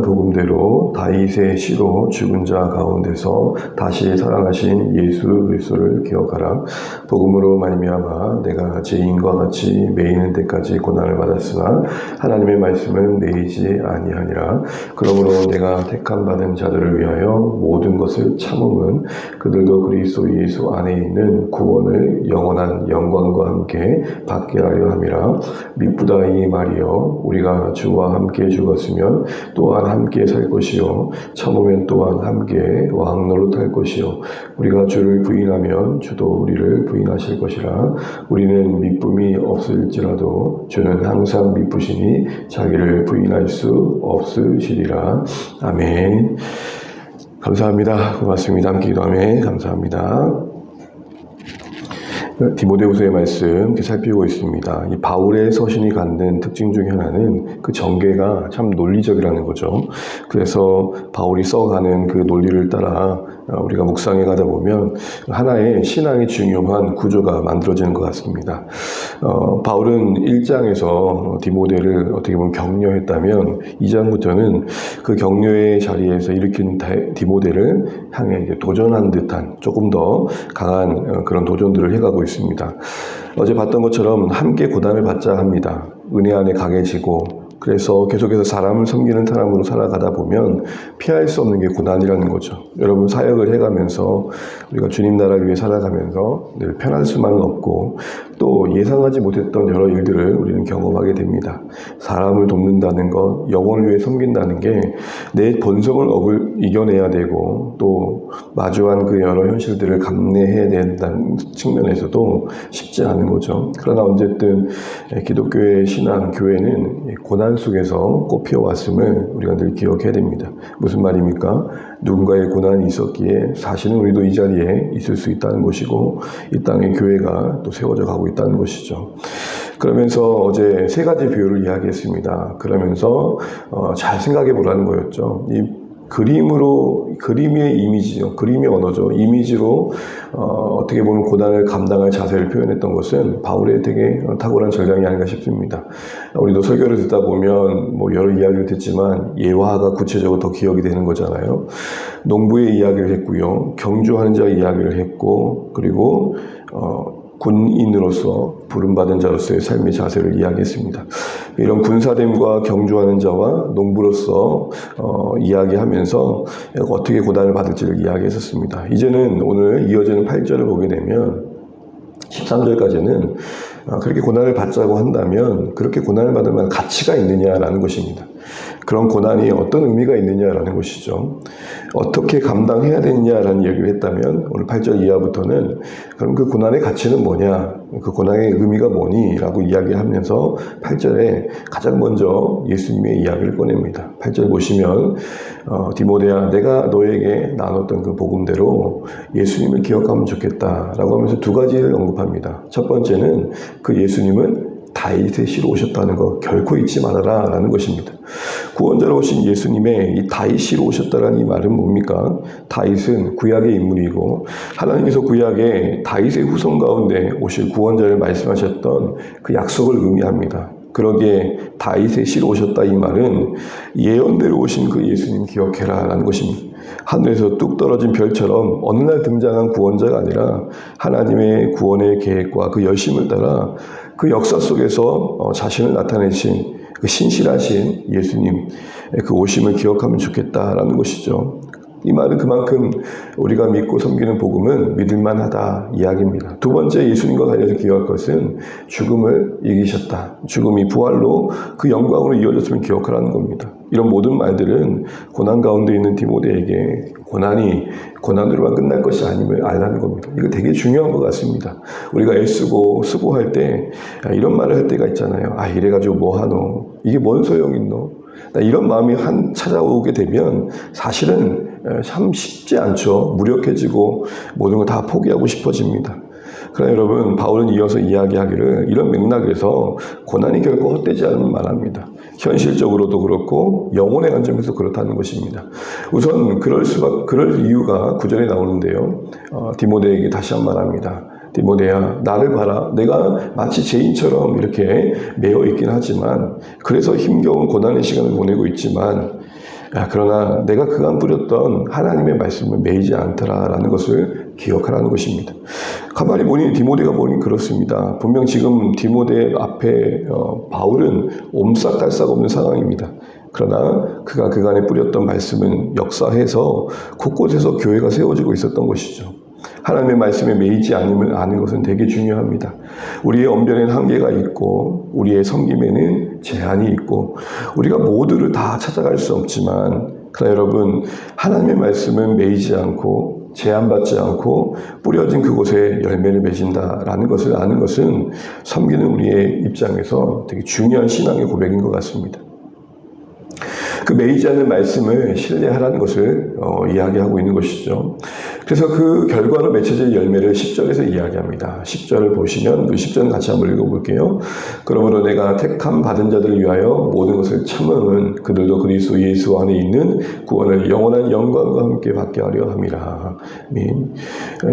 복음대로 다윗의 시로 죽은 자 가운데서 다시 살아나신 예수 그리스도를 기억하라. 복음으로 말미암아 내가 죄인과 같이 매이는 데까지 고난을 받았으나 하나님의 말씀은 매이지 아니하니라. 그러므로 내가 택함 받은 자들을 위하여 모든 것을 참음은 그들도 그리스도 예수 안에 있는 구원을 영원한 영광과 함께 받게 하려 함이라. 미쁘다 이 말이여, 우리가 주와 함께 죽었으면 또한 함께 살 것이요 참으면 또한 함께 왕노로 탈 것이요 우리가 주를 부인하면 주도 우리를 부인하실 것이라. 우리는 미쁨이 없을지라도 주는 항상 미쁘시니 자기를 부인할 수 없으시리라. 아멘. 감사합니다. 고맙습니다. 함께 기도하며 감사합니다. 디모데후서의 말씀 이렇게 살피고 있습니다. 이 바울의 서신이 갖는 특징 중에 하나는 그 전개가 참 논리적이라는 거죠. 그래서 바울이 써가는 그 논리를 따라 우리가 묵상해 가다 보면 하나의 신앙의 중요한 구조가 만들어지는 것 같습니다. 바울은 1장에서 디모데를 어떻게 보면 격려했다면 2장부터는 그 격려의 자리에서 일으킨 디모데를 향해 이제 도전한 듯한 조금 더 강한 그런 도전들을 해가고 있습니다. 어제 봤던 것처럼 함께 고난을 받자 합니다. 은혜 안에 강해지고, 그래서 계속해서 사람을 섬기는 사람으로 살아가다 보면 피할 수 없는 게 고난이라는 거죠. 여러분, 사역을 해가면서 우리가 주님 나라를 위해 살아가면서 늘 편할 수만은 없고 또 예상하지 못했던 여러 일들을 우리는 경험하게 됩니다. 사람을 돕는다는 것, 영혼을 위해 섬긴다는 게 내 본성을 이겨내야 되고 또 마주한 그 여러 현실들을 감내해야 된다는 측면에서도 쉽지 않은 거죠. 그러나 어쨌든 기독교의 신앙, 교회는 고난 속에서 꽃피어왔음을 우리가 늘 기억해야 됩니다. 무슨 말입니까? 누군가의 고난이 있었기에 사실은 우리도 이 자리에 있을 수 있다는 것이고 이 땅에 교회가 또 세워져 가고 있다는 것이죠. 그러면서 어제 세 가지 비유를 이야기했습니다. 그러면서 잘 생각해 보라는 거였죠. 이 그림의 이미지요. 그림의 언어죠. 이미지로 어떻게 보면 고난을 감당할 자세를 표현했던 것은 바울의 되게 탁월한 전략이 아닌가 싶습니다. 우리도 설교를 듣다 보면 뭐 여러 이야기를 듣지만 예화가 구체적으로 더 기억이 되는 거잖아요. 농부의 이야기를 했고요. 경주하는 자의 이야기를 했고, 그리고 군인으로서 부름받은 자로서의 삶의 자세를 이야기했습니다. 이런 군사됨과 경주하는 자와 농부로서 이야기하면서 어떻게 고난을 받을지를 이야기했었습니다. 이제는 오늘 이어지는 8절을 보게 되면 13절까지는 그렇게 고난을 받자고 한다면 그렇게 고난을 받을 만한 가치가 있느냐라는 것입니다. 그런 고난이 어떤 의미가 있느냐라는 것이죠. 어떻게 감당해야 되느냐라는 얘기를 했다면 오늘 8절 이하부터는 그럼 그 고난의 가치는 뭐냐, 그 고난의 의미가 뭐니? 라고 이야기하면서 8절에 가장 먼저 예수님의 이야기를 꺼냅니다. 8절 보시면 디모데야, 내가 너에게 나눴던 그 복음대로 예수님을 기억하면 좋겠다라고 하면서 두 가지를 언급합니다. 첫 번째는 그 예수님은 다윗의 씨로 오셨다는 거 결코 잊지 말아라 라는 것입니다. 구원자로 오신 예수님의 이 다윗씨로 오셨다라는 이 말은 뭡니까? 다윗은 구약의 인물이고 하나님께서 구약에 다윗의 후손 가운데 오실 구원자를 말씀하셨던 그 약속을 의미합니다. 그러기에 다윗의 씨로 오셨다 이 말은 예언대로 오신 그 예수님 기억해라 라는 것입니다. 하늘에서 뚝 떨어진 별처럼 어느 날 등장한 구원자가 아니라 하나님의 구원의 계획과 그 열심을 따라 그 역사 속에서 자신을 나타내신 그 신실하신 예수님 그 오심을 기억하면 좋겠다라는 것이죠. 이 말은 그만큼 우리가 믿고 섬기는 복음은 믿을만하다 이야기입니다. 두 번째, 예수님과 관련해서 기억할 것은 죽음을 이기셨다. 죽음이 부활로 그 영광으로 이어졌으면 기억하라는 겁니다. 이런 모든 말들은 고난 가운데 있는 디모데에게 고난이 고난으로만 끝날 것이 아님을 알라는 겁니다. 이거 되게 중요한 것 같습니다. 우리가 애쓰고 수고할 때 이런 말을 할 때가 있잖아요. 이래가지고 뭐 하노? 이게 뭔 소용 있노? 이런 마음이 찾아오게 되면 사실은 참 쉽지 않죠. 무력해지고 모든 걸 다 포기하고 싶어집니다. 그러나 여러분, 바울은 이어서 이야기하기를 이런 맥락에서 고난이 결코 헛되지 않으면 말합니다. 현실적으로도 그렇고 영혼의 관점에서 그렇다는 것입니다. 우선 그럴 이유가 9절에 나오는데요. 디모데에게 다시 한 번 말합니다. 디모데야, 나를 봐라. 내가 마치 죄인처럼 이렇게 매여 있긴 하지만, 그래서 힘겨운 고난의 시간을 보내고 있지만 그러나 내가 그간 뿌렸던 하나님의 말씀은 매이지 않더라라는 것을 기억하라는 것입니다. 가만히 보니 디모데가 보니 그렇습니다. 분명 지금 디모데 앞에 바울은 옴싹달싹 없는 상황입니다. 그러나 그가 그간에 뿌렸던 말씀은 역사해서 곳곳에서 교회가 세워지고 있었던 것이죠. 하나님의 말씀에 매이지 않는 것은 되게 중요합니다. 우리의 언변에는 한계가 있고 우리의 섬김에는 제한이 있고 우리가 모두를 다 찾아갈 수 없지만 그러나 여러분 하나님의 말씀은 매이지 않고 제한받지 않고 뿌려진 그곳에 열매를 맺는다라는 것을 아는 것은 섬기는 우리의 입장에서 되게 중요한 신앙의 고백인 것 같습니다. 그 매이지 않는 말씀을 신뢰하라는 것을 이야기하고 있는 것이죠. 그래서 그 결과로 맺혀질 열매를 10절에서 이야기합니다. 10절을 보시면 10절 같이 한번 읽어볼게요. 그러므로 내가 택함 받은 자들을 위하여 모든 것을 참음은 그들도 그리스도 예수 안에 있는 구원을 영원한 영광과 함께 받게 하려 함이라. 아멘.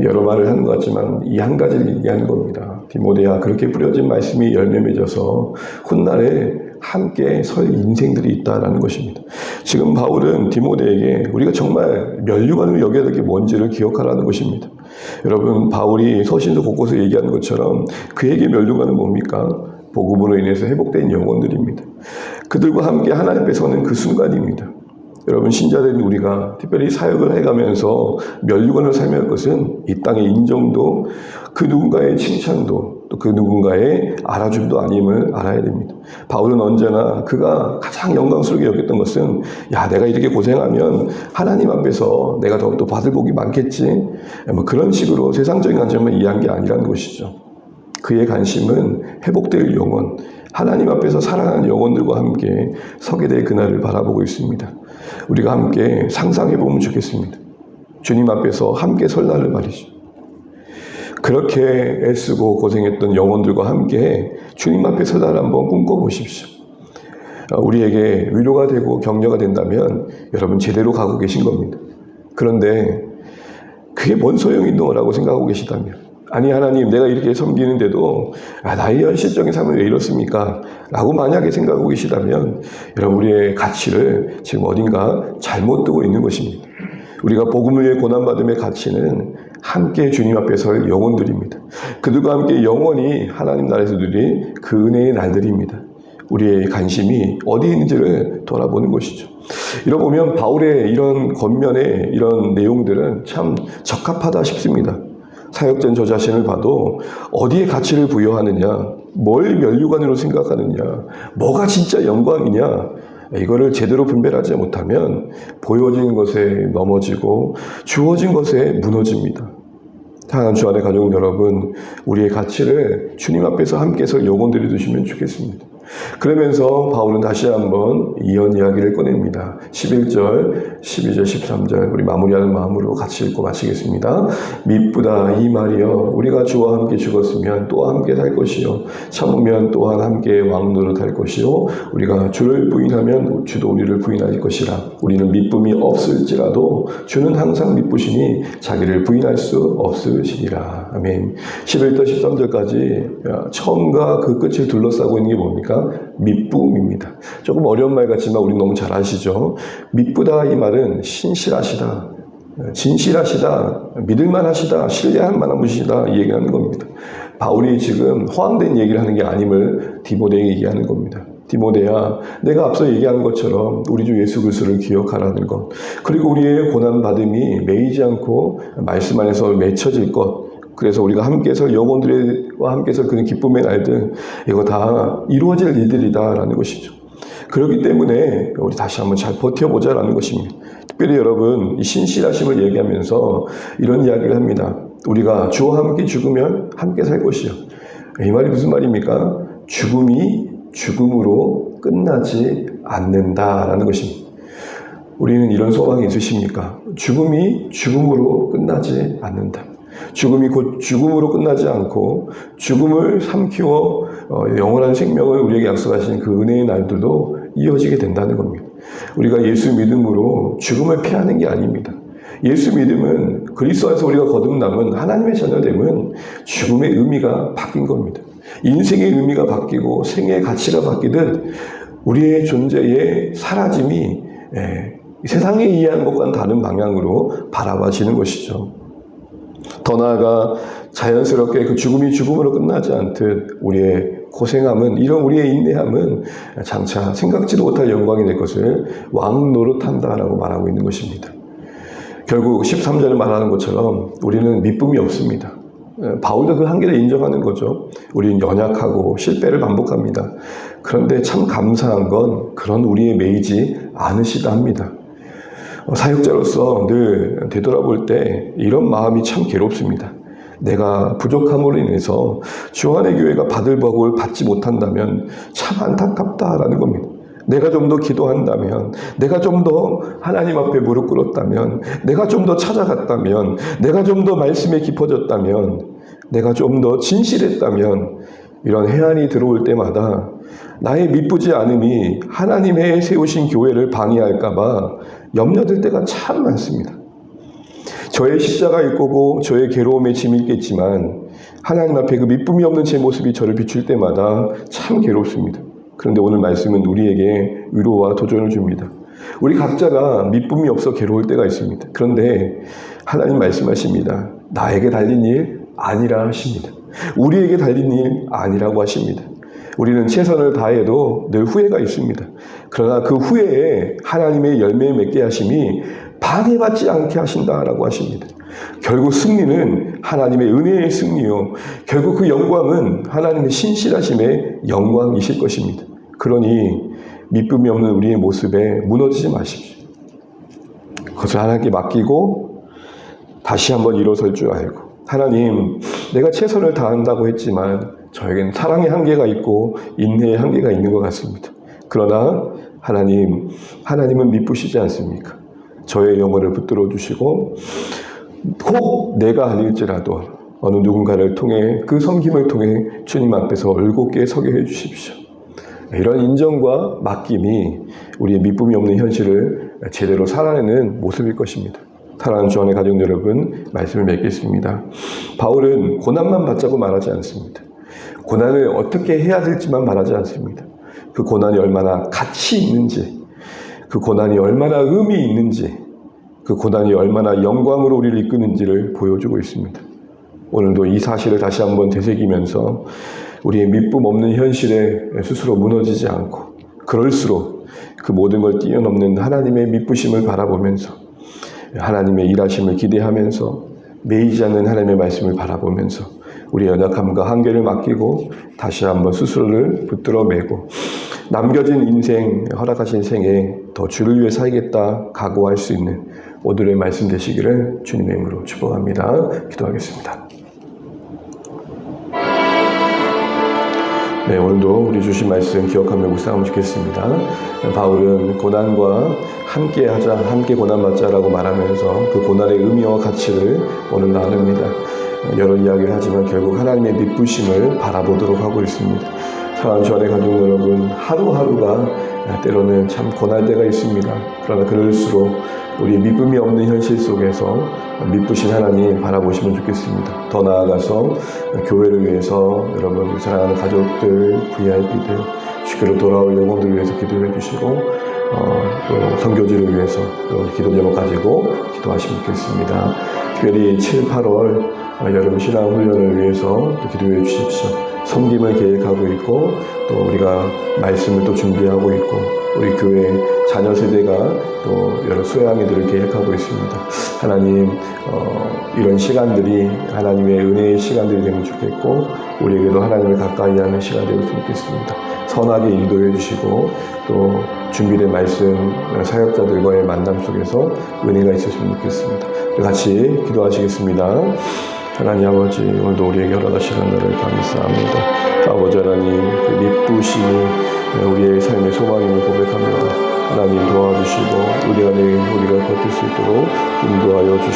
여러 말을 하는 것 같지만 이 한 가지를 얘기하는 겁니다. 디모데야, 그렇게 뿌려진 말씀이 열매 맺어서 훗날에 함께 설 인생들이 있다라는 것입니다. 지금 바울은 디모데에게 우리가 정말 면류관으로 여겨야 될 게 뭔지를 기억하라는 것입니다. 여러분, 바울이 서신서 곳곳에 얘기하는 것처럼 그에게 면류관은 뭡니까? 복음으로 인해서 회복된 영혼들입니다. 그들과 함께 하나님 앞에 서는 그 순간입니다. 여러분, 신자된 우리가 특별히 사역을 해가면서 면류관을 살며 할 것은 이 땅의 인정도 그 누군가의 칭찬도 또 그 누군가의 알아줌도 아님을 알아야 됩니다. 바울은 언제나 그가 가장 영광스럽게 여겼던 것은 내가 이렇게 고생하면 하나님 앞에서 내가 더욱더 받을 복이 많겠지, 그런 식으로 세상적인 관점을 이해한 게 아니라는 것이죠. 그의 관심은 회복될 영혼, 하나님 앞에서 살아가는 영혼들과 함께 서게 될 그날을 바라보고 있습니다. 우리가 함께 상상해 보면 좋겠습니다. 주님 앞에서 함께 설 날을 말이죠. 그렇게 애쓰고 고생했던 영혼들과 함께 주님 앞에 설 날을 한번 꿈꿔보십시오. 우리에게 위로가 되고 격려가 된다면 여러분 제대로 가고 계신 겁니다. 그런데 그게 뭔 소용이노라고 생각하고 계시다면, 아니 하나님, 내가 이렇게 섬기는데도 나의 현실적인 삶은 왜 이렇습니까? 라고 만약에 생각하고 계시다면 여러분, 우리의 가치를 지금 어딘가 잘못 두고 있는 것입니다. 우리가 복음을 위해 고난받음의 가치는 함께 주님 앞에 설 영혼들입니다. 그들과 함께 영원히 하나님 나라에서 누릴 그 은혜의 날들입니다. 우리의 관심이 어디에 있는지를 돌아보는 것이죠. 이러고 보면 바울의 이런 겉면의 이런 내용들은 참 적합하다 싶습니다. 사역전 저 자신을 봐도 어디에 가치를 부여하느냐, 뭘 면류관으로 생각하느냐, 뭐가 진짜 영광이냐, 이거를 제대로 분별하지 못하면 보여진 것에 넘어지고 주어진 것에 무너집니다. 사랑하는 주 안의 가족 여러분, 우리의 가치를 주님 앞에서 함께 설 영혼들이 두시면 좋겠습니다. 그러면서 바울은 다시 한번 이언 이야기를 꺼냅니다. 11절, 12절, 13절 우리 마무리하는 마음으로 같이 읽고 마치겠습니다. 미쁘다 이 말이여, 우리가 주와 함께 죽었으면 또 함께 살 것이요 참으면 또한 함께 왕노릇 할 것이요 우리가 주를 부인하면 주도 우리를 부인할 것이라. 우리는 미쁨이 없을지라도 주는 항상 미쁘시니 자기를 부인할 수 없으시리라. 아멘. 11절 13절까지 처음과 그 끝을 둘러싸고 있는 게 뭡니까? 미쁨입니다. 조금 어려운 말 같지만 우리 너무 잘 아시죠? 미쁘다 이 말은 신실하시다, 진실하시다, 믿을만하시다, 신뢰할 만한 분이시다 이 얘기하는 겁니다. 바울이 지금 허황된 얘기를 하는 게 아님을 디모데에게 얘기하는 겁니다. 디모데야, 내가 앞서 얘기한 것처럼 우리 주 예수 그리스도를 기억하라는 것, 그리고 우리의 고난받음이 매이지 않고 말씀 안에서 맺혀질 것, 그래서 우리가 함께서 영혼들과 함께서 그 기쁨의 날들, 이거 다 이루어질 일들이다라는 것이죠. 그렇기 때문에 우리 다시 한번 잘 버텨보자라는 것입니다. 특별히 여러분, 이 신실하심을 얘기하면서 이런 이야기를 합니다. 우리가 주와 함께 죽으면 함께 살 것이요. 이 말이 무슨 말입니까? 죽음이 죽음으로 끝나지 않는다라는 것입니다. 우리는 이런 소망이 있으십니까? 죽음이 죽음으로 끝나지 않는다. 죽음이 곧 죽음으로 끝나지 않고 죽음을 삼키워 영원한 생명을 우리에게 약속하신 그 은혜의 날들도 이어지게 된다는 겁니다. 우리가 예수 믿음으로 죽음을 피하는 게 아닙니다. 예수 믿음은 그리스도 안에서 우리가 거듭남은 하나님의 자녀됨은 죽음의 의미가 바뀐 겁니다. 인생의 의미가 바뀌고 생애의 가치가 바뀌듯 우리의 존재의 사라짐이 세상에 이해하는 것과는 다른 방향으로 바라봐지는 것이죠. 더 나아가 자연스럽게 그 죽음이 죽음으로 끝나지 않듯 우리의 고생함은, 이런 우리의 인내함은 장차 생각지도 못할 영광이 될 것을 왕 노릇한다라고 말하고 있는 것입니다. 결국 13절을 말하는 것처럼 우리는 미쁨이 없습니다. 바울도 그 한계를 인정하는 거죠. 우리는 연약하고 실패를 반복합니다. 그런데 참 감사한 건 그런 우리에 매이지 않으시다 합니다. 사역자로서 늘 되돌아볼 때 이런 마음이 참 괴롭습니다. 내가 부족함으로 인해서 주안의 교회가 받을 복을 받지 못한다면 참 안타깝다라는 겁니다. 내가 좀 더 기도한다면, 내가 좀 더 하나님 앞에 무릎 꿇었다면, 내가 좀 더 찾아갔다면, 내가 좀 더 말씀에 깊어졌다면, 내가 좀 더 진실했다면, 이런 해안이 들어올 때마다 나의 미쁘지 않음이 하나님의 세우신 교회를 방해할까 봐 염려될 때가 참 많습니다. 저의 십자가일 거고 저의 괴로움에 짐이 있겠지만 하나님 앞에 그 미쁨이 없는 제 모습이 저를 비출 때마다 참 괴롭습니다. 그런데 오늘 말씀은 우리에게 위로와 도전을 줍니다. 우리 각자가 미쁨이 없어 괴로울 때가 있습니다. 그런데 하나님 말씀하십니다. 나에게 달린 일 아니라 하십니다. 우리에게 달린 일 아니라고 하십니다. 우리는 최선을 다해도 늘 후회가 있습니다. 그러나 그 후회에 하나님의 열매를 맺게 하심이 방해받지 않게 하신다라고 하십니다. 결국 승리는 하나님의 은혜의 승리요. 결국 그 영광은 하나님의 신실하심의 영광이실 것입니다. 그러니 미쁨이 없는 우리의 모습에 무너지지 마십시오. 그것을 하나님께 맡기고 다시 한번 일어설 줄 알고, 하나님, 내가 최선을 다한다고 했지만 저에겐 사랑의 한계가 있고 인내의 한계가 있는 것 같습니다. 그러나 하나님은 미쁘시지 않습니까? 저의 영혼을 붙들어 주시고 혹 내가 아닐지라도 어느 누군가를 통해 그 섬김을 통해 주님 앞에서 올곧게 서게 해주십시오. 이런 인정과 맡김이 우리의 미쁨이 없는 현실을 제대로 살아내는 모습일 것입니다. 사랑하는 주안의 가족 여러분, 말씀을 맺겠습니다. 바울은 고난만 받자고 말하지 않습니다. 고난을 어떻게 해야 될지만 말하지 않습니다. 그 고난이 얼마나 가치 있는지, 그 고난이 얼마나 의미 있는지, 그 고난이 얼마나 영광으로 우리를 이끄는지를 보여주고 있습니다. 오늘도 이 사실을 다시 한번 되새기면서 우리의 미쁨 없는 현실에 스스로 무너지지 않고, 그럴수록 그 모든 걸 뛰어넘는 하나님의 미쁘심을 바라보면서, 하나님의 일하심을 기대하면서, 매이지 않는 하나님의 말씀을 바라보면서 우리의 연약함과 한계를 맡기고 다시 한번 스스로를 붙들어 매고 남겨진 인생, 허락하신 생에 더 주를 위해 살겠다 각오할 수 있는 오늘의 말씀 되시기를 주님의 이름으로 축복합니다. 기도하겠습니다. 네, 오늘도 우리 주신 말씀 기억하며 묵상하면 좋겠습니다. 바울은 고난과 함께하자, 함께 고난받자라고 말하면서 그 고난의 의미와 가치를 오늘 나눕니다. 여러 이야기를 하지만 결국 하나님의 미쁘심을 바라보도록 하고 있습니다. 사랑하는 주안의 가족 여러분, 하루하루가 때로는 참 고날 때가 있습니다. 그러나 그럴수록 우리 미쁨이 없는 현실 속에서 미쁘신 하나님 바라보시면 좋겠습니다. 더 나아가서 교회를 위해서 여러분, 사랑하는 가족들, VIP들, 주께로 돌아올 영혼들을 위해서 기도해 주시고 또 선교지를 위해서 또 기도 제목 가지고 기도하시면 좋겠습니다. 특별히 7, 8월 여름 신앙훈련을 위해서 또 기도해 주십시오. 섬김을 계획하고 있고 또 우리가 말씀을 또 준비하고 있고 우리 교회 자녀 세대가 또 여러 수양회들을 계획하고 있습니다. 하나님 이런 시간들이 하나님의 은혜의 시간들이 되면 좋겠고 우리에게도 하나님을 가까이 하는 시간이 되면 좋겠습니다. 선하게 인도해 주시고 또 준비된 말씀 사역자들과의 만남 속에서 은혜가 있었으면 좋겠습니다. 같이 기도하시겠습니다. 하나님 아버지, 오늘도 우리에게 허락하시는 날을 감사합니다. 아버지 하나님, 그 미쁘심이 우리의 삶의 소망임을 고백합니다. 하나님 도와주시고 우리 안에 우리가 버틸 수 있도록 인도하여 주시옵소서.